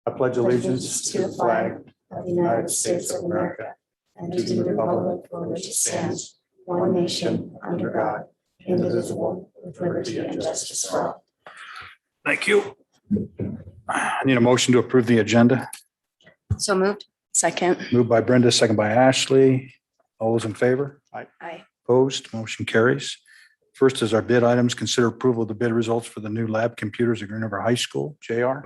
I pledge allegiance to the flag of the United States of America and to the republic for which it stands, one nation, under God, indivisible, with liberty and justice for all. Thank you. I need a motion to approve the agenda. So moved. Second. Moved by Brenda, second by Ashley. All those in favor? Aye. Opposed? Motion carries. First is our bid items. Consider approval of the bid results for the new lab computers at Green River High School. JR.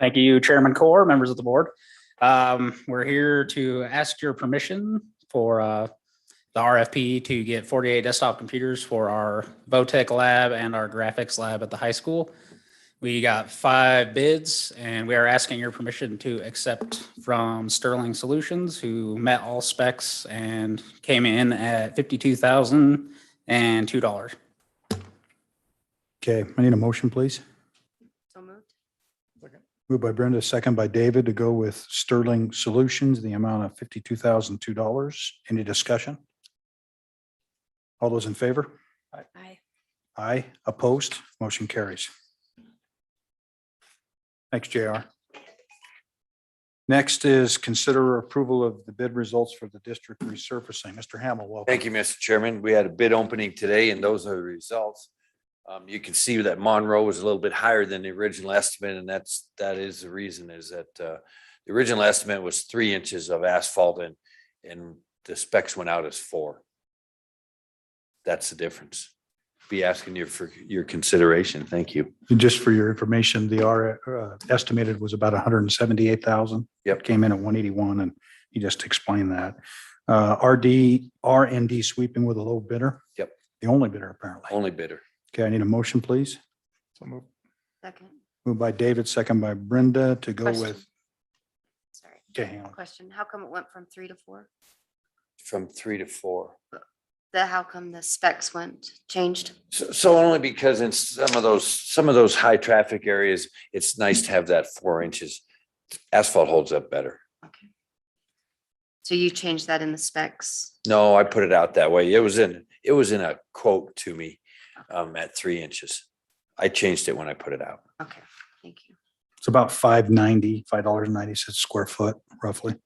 Thank you, Chairman Core, members of the board. We're here to ask your permission for the RFP to get 48 desktop computers for our VOTEC lab and our graphics lab at the high school. We got 5 bids and we are asking your permission to accept from Sterling Solutions, who met all specs and came in at $52,002. Okay, I need a motion, please. So moved. Moved by Brenda, second by David to go with Sterling Solutions, the amount of $52,002. Any discussion? All those in favor? Aye. Aye. Opposed? Motion carries. Thanks, JR. Next is consider approval of the bid results for the district resurfacing. Mr. Hamel, welcome. Thank you, Mr. Chairman. We had a bid opening today and those are the results. You can see that Monroe was a little bit higher than the original estimate, and that is the reason is that the original estimate was 3 inches of asphalt and the specs went out as 4. That's the difference. Be asking you for your consideration. Thank you. And just for your information, the estimated was about 178,000. Yep. Came in at 181, and you just explained that. R&D sweeping with a low bidder. Yep. The only bidder apparently. Only bidder. Okay, I need a motion, please. So move. Second. Moved by David, second by Brenda to go Question. with. Sorry. Okay, hang on. Question. How come it went from 3 to 4? From 3 to 4. How come the specs changed? So only because in some of those high traffic areas, it's nice to have that 4 inches. Asphalt holds up better. Okay. So you changed that in the specs? No, I put it out that way. It was in a quote to me at 3 inches. I changed it when I put it out. Okay, thank you. It's about $5.90 square foot roughly.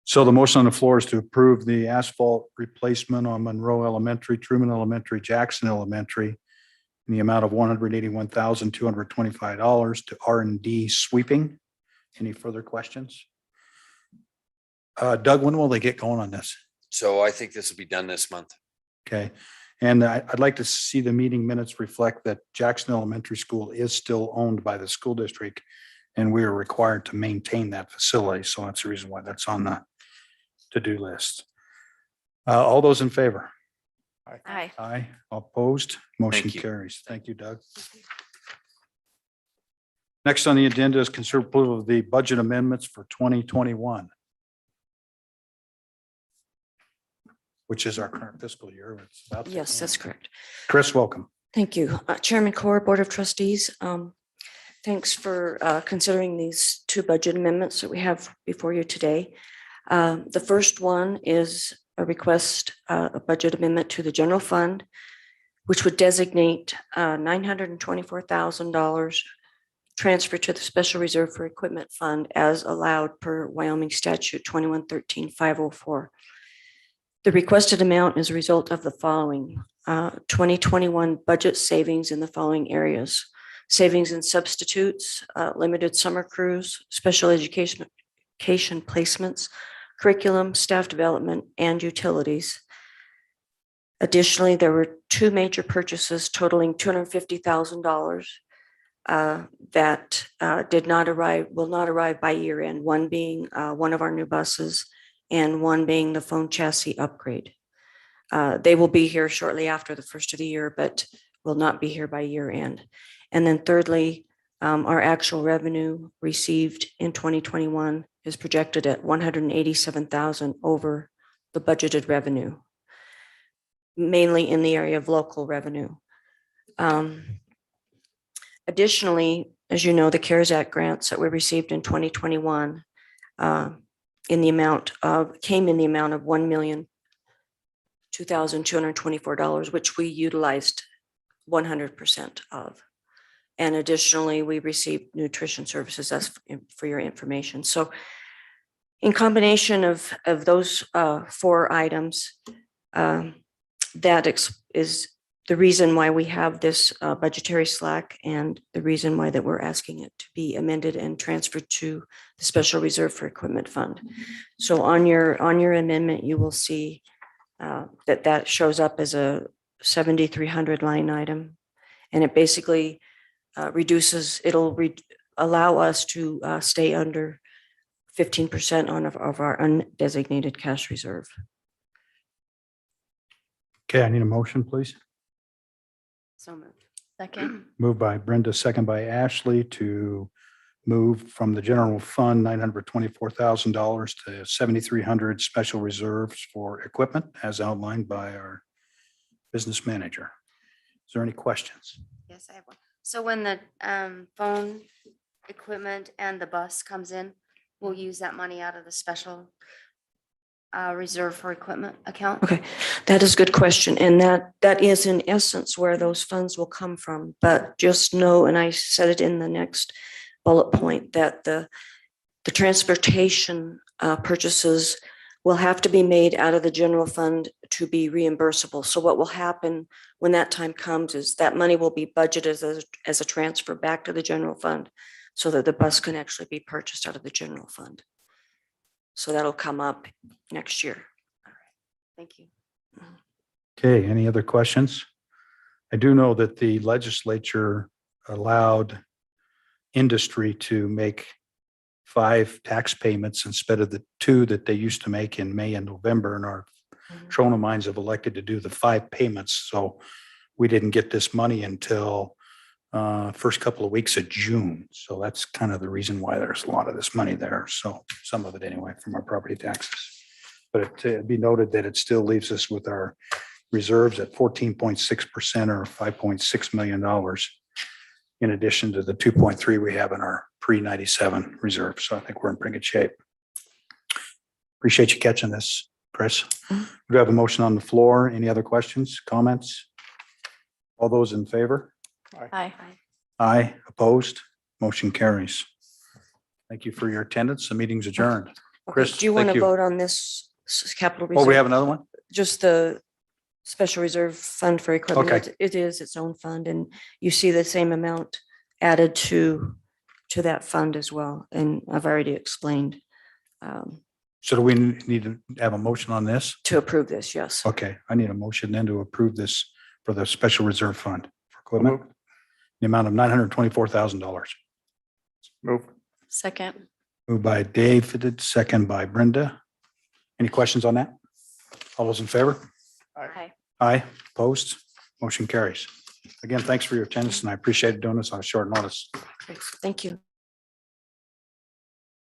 So the motion on the floor is to approve the asphalt replacement on Monroe Elementary, Truman Elementary, Jackson Elementary in the amount of $181,225 to R&D sweeping. Any further questions? Doug, when will they get going on this? So I think this will be done this month. Okay. And I'd like to see the meeting minutes reflect that Jackson Elementary School is still owned by the school district and we are required to maintain that facility. So that's the reason why that's on the to-do list. All those in favor? Aye. Aye. Opposed? Motion Thank you. carries. Thank you, Doug. Next on the agenda is consider approval of the budget amendments for 2021, which is our current fiscal year. It's about to Yes, that's end. correct. Chris, welcome. Thank you. Chairman Core, Board of Trustees. Thanks for considering these 2 budget amendments that we have before you today. The first one is a request, a budget amendment to the general fund, which would designate $924,000 transfer to the Special Reserve for Equipment Fund as allowed per Wyoming Statute 2113-504. The requested amount is a result of the following 2021 budget savings in the following areas: savings in substitutes, limited summer crews, special education placements, curriculum, staff development, and utilities. Additionally, there were 2 major purchases totaling $250,000 that will not arrive by year end, one being one of our new buses and one being the phone chassis upgrade. They will be here shortly after the first of the year, but will not be here by year end. And then thirdly, our actual revenue received in 2021 is projected at $187,000 over the budgeted revenue, mainly in the area of local revenue. Additionally, as you know, the CARES Act grants that we received in 2021 came in the amount of $1,0224, which we utilized 100% of. And additionally, we received nutrition services, as for your information. So in combination of those 4 items, that is the reason why we have this budgetary slack, and the reason why that we're asking it to be amended and transferred to the Special Reserve for Equipment Fund. So on your amendment, you will see that shows up as a 7,300 line item, and it basically reduces. It'll allow us to stay under 15% of our undesignated cash reserve. Okay, I need a motion, please. So moved. Second. Moved by Brenda, second by Ashley, to move from the general fund $924,000 to 7,300 special reserves for equipment as outlined by our business manager. Is there any questions? Yes, I have one. So when the phone equipment and the bus comes in, we'll use that money out of the special reserve for equipment account? Okay, that is a good question. And that is in essence where those funds will come from. But just know, and I said it in the next bullet point, that the transportation purchases will have to be made out of the general fund to be reimbursable. So what will happen when that time comes is that money will be budgeted as a transfer back to the general fund, so that the bus can actually be purchased out of the general fund. So that'll come up next year. Thank you. Okay, any other questions? I do know that the legislature allowed industry to make 5 tax payments instead of the 2 that they used to make in May and November, and our Trona mines have elected to do the 5 payments. So we didn't get this money until first couple of weeks of June. So that's kind of the reason why there's a lot of this money there. So some of it anyway from our property taxes. But it be noted that it still leaves us with our reserves at 14.6% or $5.6 million, in addition to the 2.3 we have in our pre-97 reserve. So I think we're in pretty good shape. Appreciate you catching this, Chris. We do have a motion on the floor. Any other questions, comments? All those in favor? Aye. Aye, opposed, motion carries. Thank you for your attendance. The meeting's adjourned. Okay, Chris, do you want thank to you. vote on this capital Oh, reserve? we have another one? Just the special reserve fund for equipment. Okay. It is its own fund, and you see the same amount added to that fund as well. And I've already explained So do we need to have a motion on this? to approve this, yes. Okay, I need a motion then to approve this for the special reserve fund for equipment. The amount of $924,000. Move. Second. Moved by David, second by Brenda. Any questions on that? All those in favor? Aye. Aye, opposed, motion carries. Again, thanks for your attendance, and I appreciate it doing this on short notice. Great. Thank you.